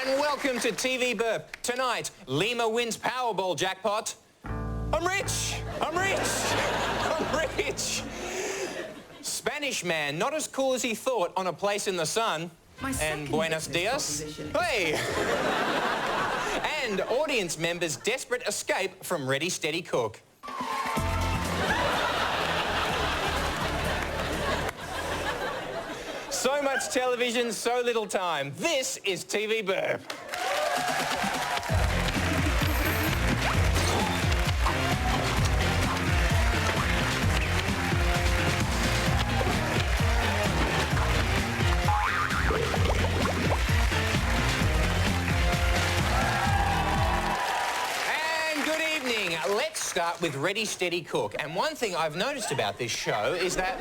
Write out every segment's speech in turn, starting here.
and welcome to TV Burp. Tonight, Lima wins Powerball jackpot. I'm rich! I'm rich! I'm rich! Spanish man, not as cool as he thought on a place in the sun. And buenos dias. Hey! And audience members' desperate escape from Ready, Steady, Cook. So much television, so little time. This is TV Burp. And good evening. Let's start with Ready, Steady, Cook. And one thing I've noticed about this show is that...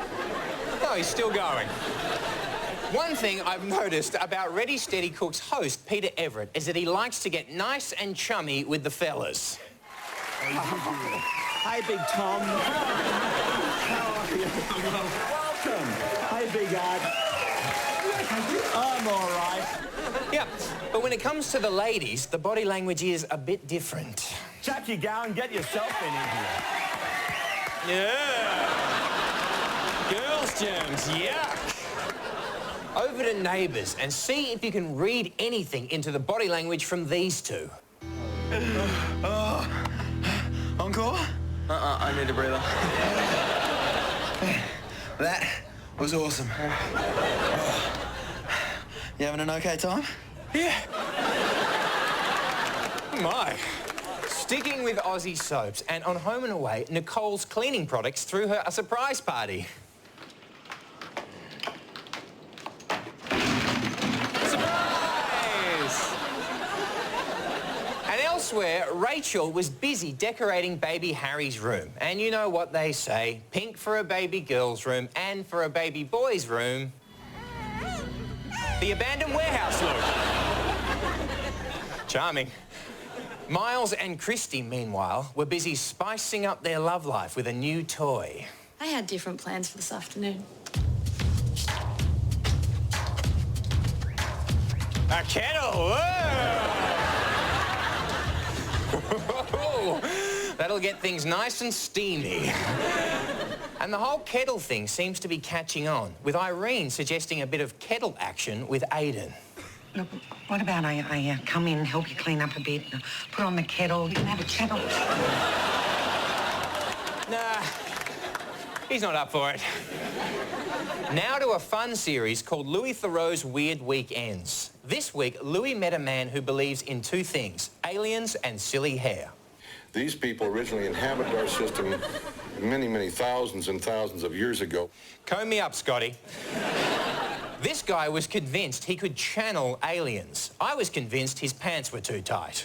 Oh, he's still going. One thing I've noticed about Ready, Steady, Cook's host, Peter Everett, is that he likes to get nice and chummy with the fellas. Hi, Big Tom. How are you? Welcome. Hi, Big Art. I'm all right. Yeah, but when it comes to the ladies, the body language is a bit different. Chuck your gown, get yourself in here. Yeah. Girls' germs, yuck. Over to Neighbours and see if you can read anything into the body language from these two. Encore? I need a breather. That was awesome. You having an okay time? Yeah. My. Sticking with Aussie soaps, and on Home and Away, Nicole's cleaning products threw her a surprise party. Elsewhere, Rachel was busy decorating baby Harry's room. And you know what they say, pink for a baby girl's room and for a baby boy's room, the abandoned warehouse look. Charming. Miles and Christy, meanwhile, were busy spicing up their love life with a new toy. I had different plans for this afternoon. A kettle! Whoa! That'll get things nice and steamy. And the whole kettle thing seems to be catching on, with Irene suggesting a bit of kettle action with Aidan. Look, what about I come in, help you clean up a bit, put on the kettle, you can have a chattel? Nah, he's not up for it. Now to a fun series called Louis Theroux's Weird Weekends. This week, Louis met a man who believes in two things, aliens and silly hair. These people originally inhabited our system many, many thousands and thousands of years ago. Comb me up, Scotty. This guy was convinced he could channel aliens. I was convinced his pants were too tight.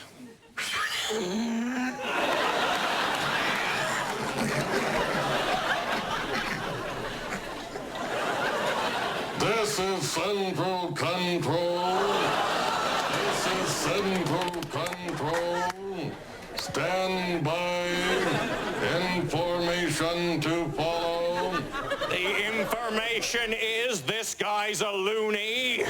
This is Central Control. This is Central Control. Stand by. Information to follow. The information is this guy's a loony.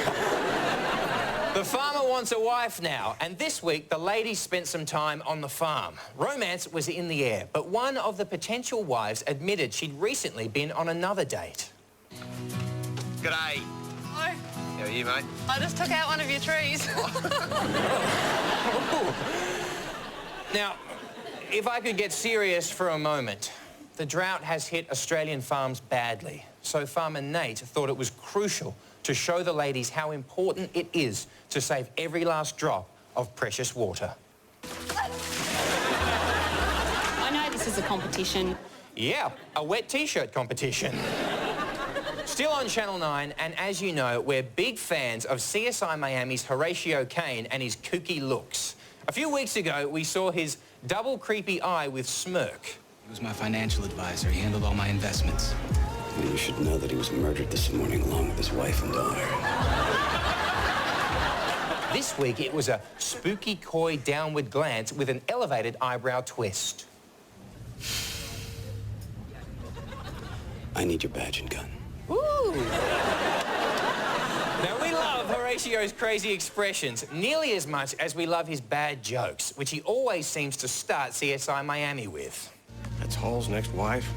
The farmer wants a wife now, and this week the ladies spent some time on the farm. Romance was in the air, but one of the potential wives admitted she'd recently been on another date. G'day. Hello. How are you, mate? I just took out one of your trees. Now, if I could get serious for a moment, the drought has hit Australian farms badly. So Farmer Nate thought it was crucial to show the ladies how important it is to save every last drop of precious water. I know this is a competition. Yeah, a wet T-shirt competition. Still on Channel 9, and as you know, we're big fans of CSI Miami's Horatio Kane and his kooky looks. A few weeks ago, we saw his double creepy eye with smirk. He was my financial advisor. He handled all my investments. Well, you should know that he was murdered this morning along with his wife and daughter. This week, it was a spooky, coy downward glance with an elevated eyebrow twist. I need your badge and gun. Ooh! Now, we love Horatio Horatio's crazy expressions nearly as much as we love his bad jokes, which he always seems to start CSI Miami with. That's Hall's next wife.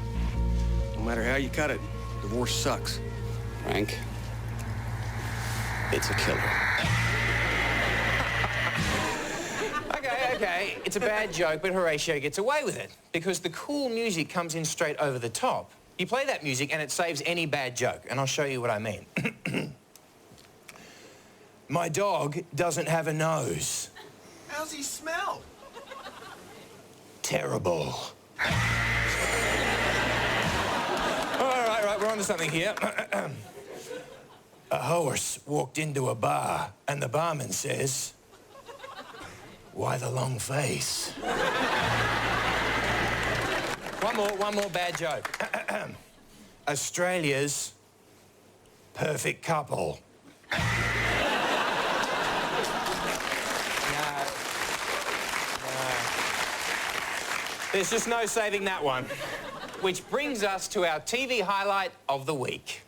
No matter how you cut it, divorce sucks. Frank, it's a killer. Okay, it's a bad joke, but Horatio gets away with it because the cool music comes in straight over the top. You play that music and it saves any bad joke, and I'll show you what I mean. My dog doesn't have a nose. How's he smell? Terrible. All right, we're on to something here. A horse walked into a bar, and the barman says, "Why the long face?" One more bad joke. Australia's perfect couple. No. There's just no saving that one. Which brings us to our TV highlight of the week.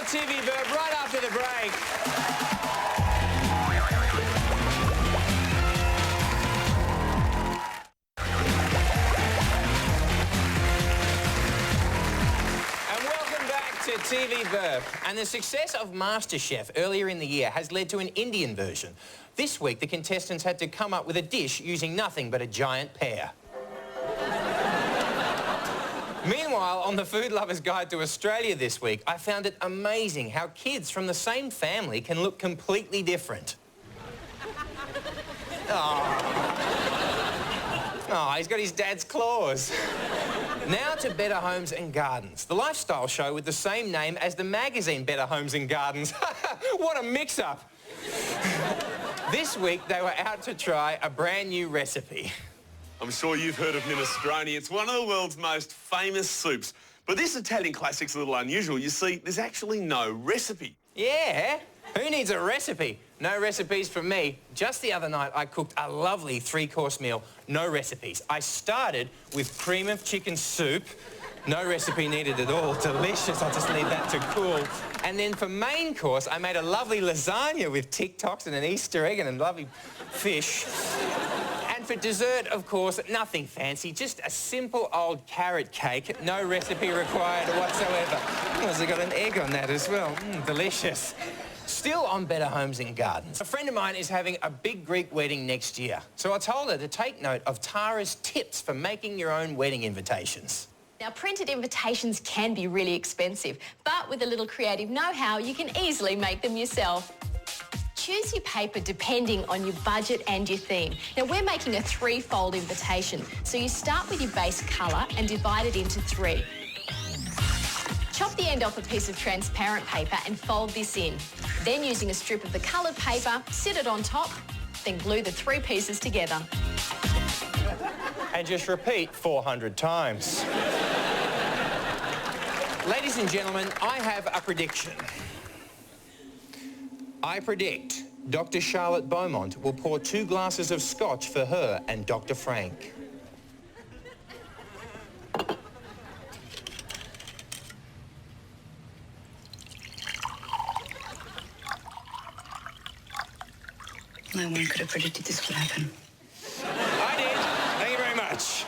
TV Burp right after the break. And welcome back to TV Burp. And the success of MasterChef earlier in the year has led to an Indian version. This week, the contestants had to come up with a dish using nothing but a giant pear. Meanwhile, on the Food Lover's Guide to Australia this week, I found it amazing how kids from the same family can look completely different. Oh, he's got his dad's claws. Now to Better Homes and Gardens, the lifestyle show with the same name as the magazine Better Homes and Gardens. What a mix-up. This week, they were out to try a brand new recipe. I'm sure you've heard of minestrone. It's one of the world's most famous soups. But this Italian classic's a little unusual. You see, there's actually no recipe. Yeah? Who needs a recipe? No recipes from me. Just the other night, I cooked a lovely three-course meal. No recipes. I started with cream of chicken soup. No recipe needed at all. Delicious. I'll just leave that to cool. And then for main course, I made a lovely lasagna with TikToks and an Easter egg and a lovely fish. And for dessert, of course, nothing fancy, just a simple old carrot cake, no recipe required whatsoever. Oh, has it got an egg on that as well? Delicious. Still on Better Homes and Gardens, a friend of mine is having a big Greek wedding next year. So I told her to take note of Tara's tips for making your own wedding invitations. Now, printed invitations can be really expensive, but with a little creative know-how, you can easily make them yourself. Choose your paper depending on your budget and your theme. Now, we're making a three-fold invitation, so you start with your base colour and divide it into three. Chop the end off a piece of transparent paper and fold this in. Then, using a strip of the coloured paper, sit it on top, then glue the three pieces together. And just repeat 400 times. Ladies and gentlemen, I have a prediction. I predict Dr. Charlotte Beaumont will pour 2 glasses of scotch for her and Dr. Frank. No one could have predicted this would happen. I did. Thank you very much.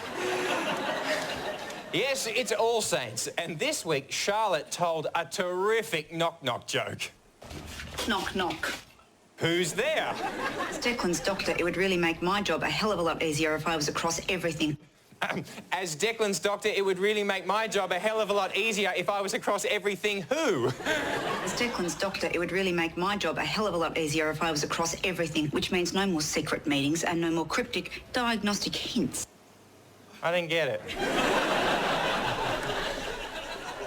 Yes, it's All Saints, and this week Charlotte told a terrific knock-knock joke. Knock, knock. Who's there? As Declan's doctor, it would really make my job a hell of a lot easier if I was across everything. As Declan's doctor, it would really make my job a hell of a lot easier if I was across everything who? As Declan's doctor, it would really make my job a hell of a lot easier if I was across everything, which means no more secret meetings and no more cryptic diagnostic hints. I didn't get it.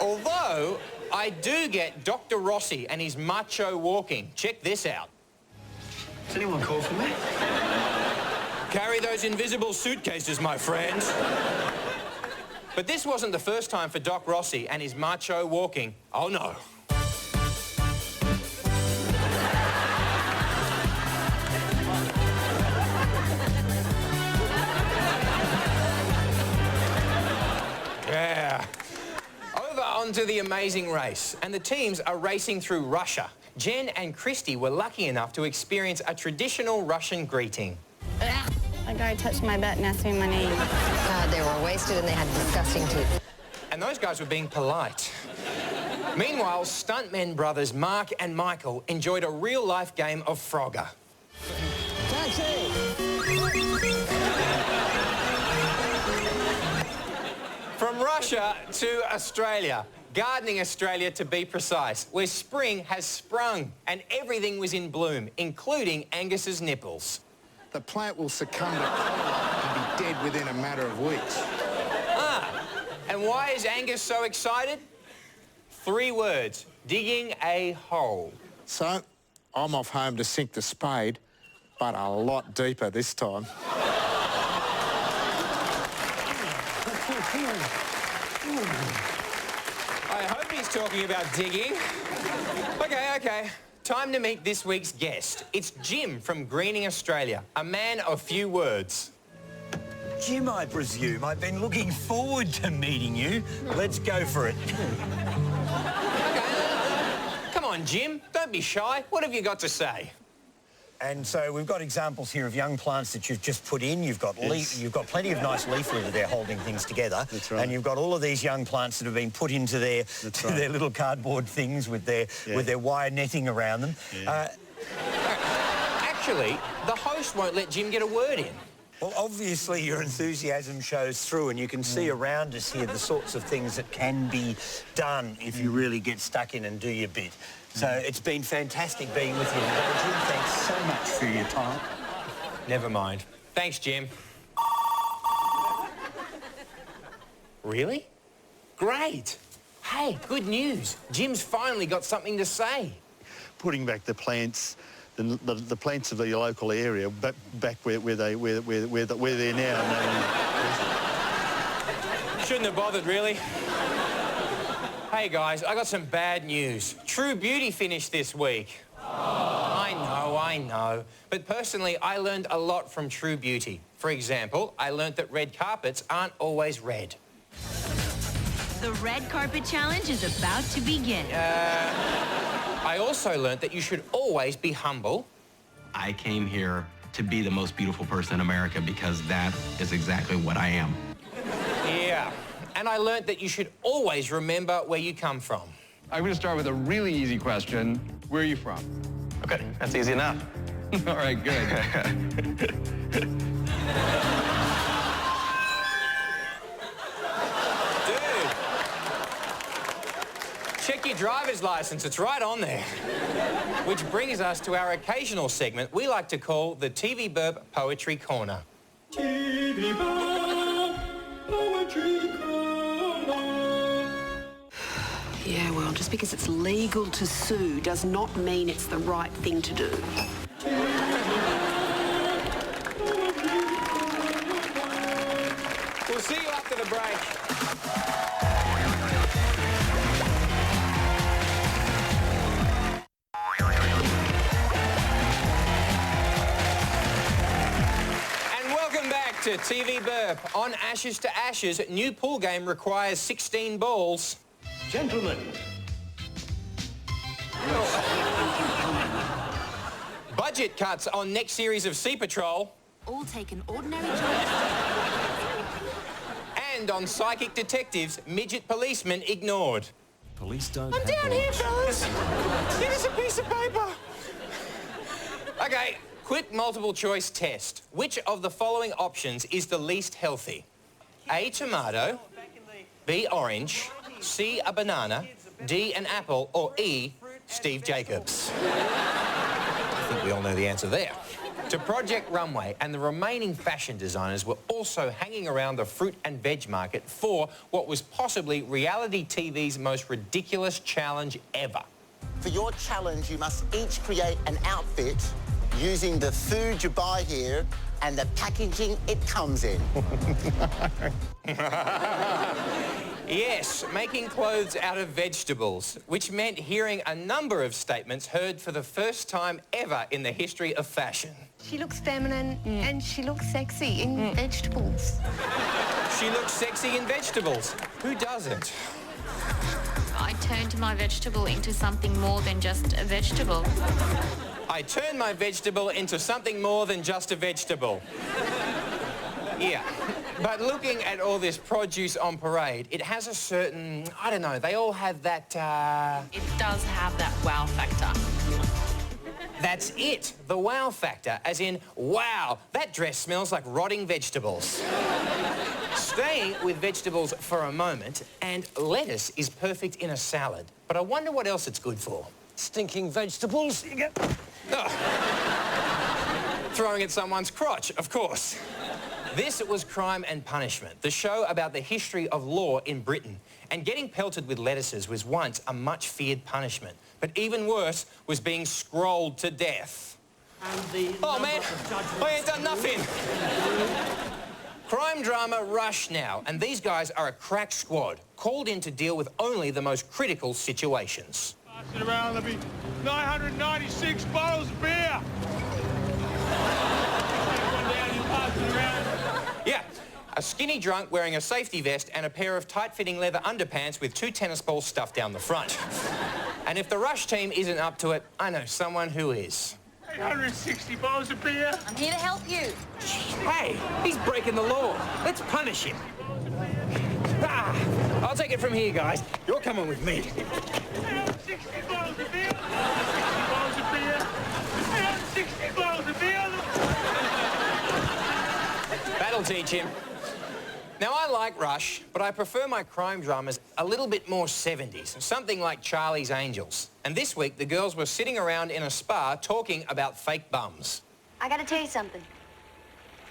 Although, I do get Dr. Rossi and his macho walking. Check this out. Does anyone call for me? Carry those invisible suitcases, my friend. But this wasn't the first time for Doc Rossi and his macho walking. Oh, no. Yeah. Over onto the amazing race. And the teams are racing through Russia. Jen and Christy were lucky enough to experience a traditional Russian greeting. A guy touched my butt and asked me my name. They were wasted and they had disgusting teeth. And those guys were being polite. Meanwhile, stuntmen brothers Mark and Michael enjoyed a real-life game of Frogger. Taxi! From Russia to Australia, Gardening Australia to be precise, where spring has sprung and everything was in bloom, including Angus's nipples. The plant will succumb to cholera and be dead within a matter of weeks. And why is Angus so excited? 3 words, digging a hole. So, I'm off home to sink the spade, but a lot deeper this time. I hope he's talking about digging. Okay. Time to meet this week's guest. It's Jim from Greening Australia, a man of few words. Jim, I presume. I've been looking forward to meeting you. Let's go for it. Okay. Come on, Jim. Don't be shy. What have you got to say? And so we've got examples here of young plants that you've just put in. You've got you've got plenty of nice leaf litter there holding things together. That's right. And you've got all of these young plants that have been put into their their little cardboard things with their wire netting around them. Yeah. Actually, the host won't let Jim get a word in. Well, obviously your enthusiasm shows through, and you can see around us here the sorts of things that can be done if you really get stuck in and do your bit. So it's been fantastic being with you today, Jim. Thanks so much for your time. Never mind. Thanks, Jim. Really? Great. Hey, good news. Jim's finally got something to say. Putting back the plants, the plants of the local area, back where they're now. Shouldn't have bothered, really. Hey, guys, I got some bad news. True Beauty finished this week. I know. But personally, I learned a lot from True Beauty. For example, I learned that red carpets aren't always red. The red carpet challenge is about to begin. I also learned that you should always be humble. I came here to be the most beautiful person in America because that is exactly what I am. Yeah. And I learned that you should always remember where you come from. I'm going to start with a really easy question. Where are you from? Okay, that's easy enough. All right, good. Dude, check your driver's license. It's right on there. Which brings us to our occasional segment we like to call the TV Burp Poetry Corner. TV Burp Poetry Corner. Yeah, well, just because it's legal to sue does not mean it's the right thing to do. We'll see you after the break. And welcome back to TV Burp. On Ashes to Ashes, new pool game requires 16 balls. Gentlemen. Budget cuts on next series of Sea Patrol. All take an ordinary job. And on psychic detectives, midget policemen ignored. Police don't I'm down here, fellas. Give us a piece of paper. Okay, quick multiple choice test. Which of the following options is the least healthy? A, tomato, B, orange, C, a banana, D, an apple, or E, Steve Jacobs? I think we all know the answer there. To Project Runway and the remaining fashion designers were also hanging around the fruit and veg market for what was possibly reality TV's most ridiculous challenge ever. For your challenge, you must each create an outfit using the food you buy here and the packaging it comes in. Yes, making clothes out of vegetables, which meant hearing a number of statements heard for the first time ever in the history of fashion. She looks feminine and she looks sexy in vegetables. She looks sexy in vegetables. Who doesn't? I turned my vegetable into something more than just a vegetable. I turned my vegetable into something more than just a vegetable. Yeah, but looking at all this produce on parade, it has a certain, I don't know, they all have that, It does have that wow factor. That's it, the wow factor, as in, wow, that dress smells like rotting vegetables. Staying with vegetables for a moment, and lettuce is perfect in a salad. But I wonder what else it's good for. Stinking vegetables. Throwing at someone's crotch, of course. This was Crime and Punishment, the show about the history of law in Britain. And getting pelted with lettuces was once a much feared punishment. But even worse was being scrolled to death. Oh man, I ain't done nothing. Crime drama Rush now, and these guys are a crack squad, called in to deal with only the most critical situations. Pass it around, there'll be 996 bottles of beer. Yeah, a skinny drunk wearing a safety vest and a pair of tight-fitting leather underpants with 2 tennis balls stuffed down the front. And if the Rush team isn't up to it, I know someone who is. 860 bottles of beer. I'm here to help you. Hey, he's breaking the law. Let's punish him. Ah, I'll take it from here, guys. You're coming with me. 860 bottles of beer. 860 bottles of beer. 860 bottles of beer. That'll teach him. Now, I like Rush, but I prefer my crime dramas a little bit more 70s, something like Charlie's Angels. And this week, the girls were sitting around in a spa talking about fake bums. I gotta tell you something.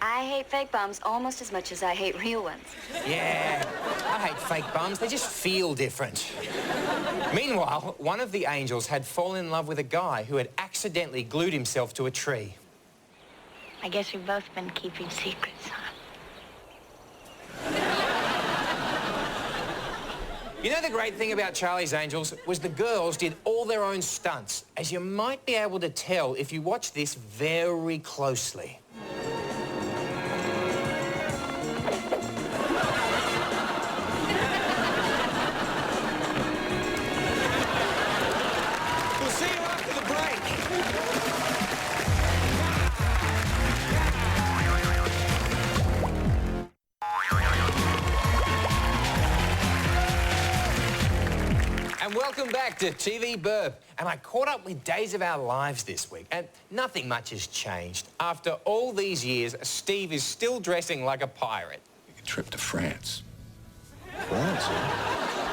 I hate fake bums almost as much as I hate real ones. Yeah, I hate fake bums. They just feel different. Meanwhile, one of the angels had fallen in love with a guy who had accidentally glued himself to a tree. I guess we've both been keeping secrets, huh? You know, the great thing about Charlie's Angels was the girls did all their own stunts, as you might be able to tell if you watch this very closely. We'll see you after the break. And welcome back to TV Burp. And I caught up with Days of Our Lives this week, and nothing much has changed. After all these years, Steve is still dressing like a pirate. A trip to France. France?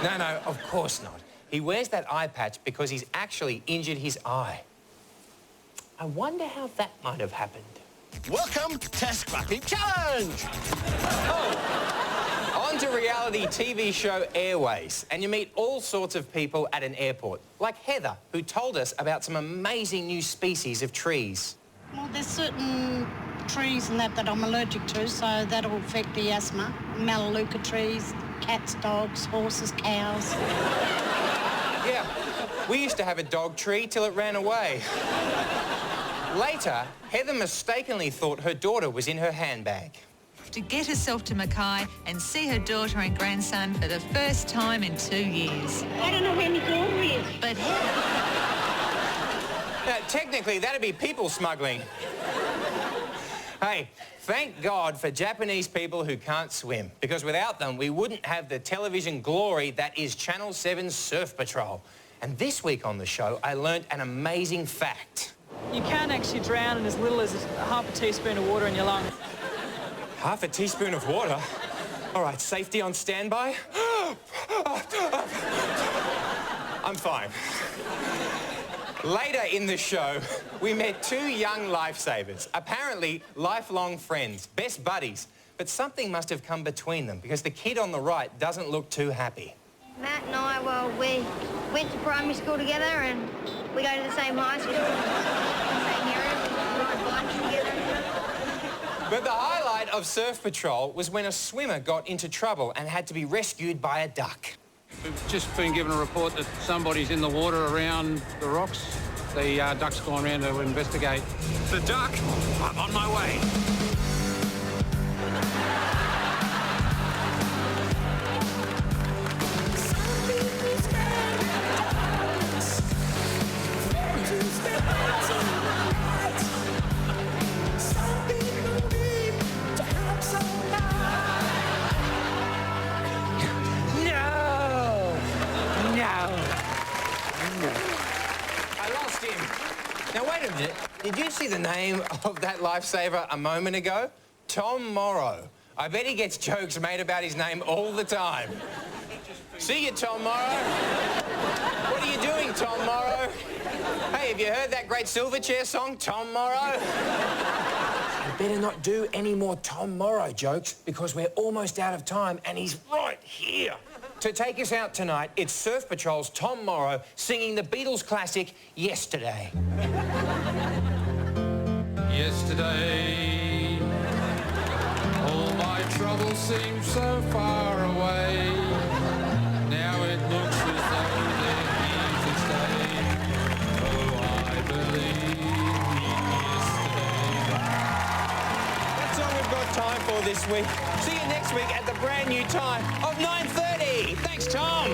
No, of course not. He wears that eye patch because he's actually injured his eye. I wonder how that might have happened. Welcome to Scrapping Challenge! On to reality TV show Airways, and you meet all sorts of people at an airport, like Heather, who told us about some amazing new species of trees. Well, there's certain trees and that I'm allergic to, so that'll affect the asthma. Melaleuca trees, cats, dogs, horses, cows. Yeah, we used to have a dog tree till it ran away. Later, Heather mistakenly thought her daughter was in her handbag. To get herself to Mackay and see her daughter and grandson for the first time in 2 years. I don't know where my daughter is. But Now, technically, that'd be people smuggling. Hey, thank God for Japanese people who can't swim, because without them, we wouldn't have the television glory that is Channel 7's Surf Patrol. And this week on the show, I learnt an amazing fact. You can actually drown in as little as half a teaspoon of water in your lungs. Half a teaspoon of water? All right, safety on standby. I'm fine. Later in the show, we met 2 young lifesavers, apparently lifelong friends, best buddies. But something must have come between them, because the kid on the right doesn't look too happy. Matt and I, well, we went to primary school together and we go to the same high school, the same area. But the highlight of Surf Patrol was when a swimmer got into trouble and had to be rescued by a duck. We've just been given a report that somebody's in the water around the rocks. The duck's gone around to investigate. The duck? I'm on my way. Now, wait a minute. Did you see the name of that lifesaver a moment ago? Tom Morrow. I bet he gets jokes made about his name all the time. See you, Tom Morrow. What are you doing, Tom Morrow? Hey, have you heard that great Silverchair song, Tom Morrow? I better not do any more Tom Morrow jokes because we're almost out of time and he's right here. To take us out tonight, it's Surf Patrol's Tom Morrow singing the Beatles classic, Yesterday. Yesterday, all my troubles seem so far away. Now it looks as though they're here to stay. Oh, I believe in yesterday. That's all we've got time for this week. See you next week at the brand new time of 9:30. Thanks, Tom.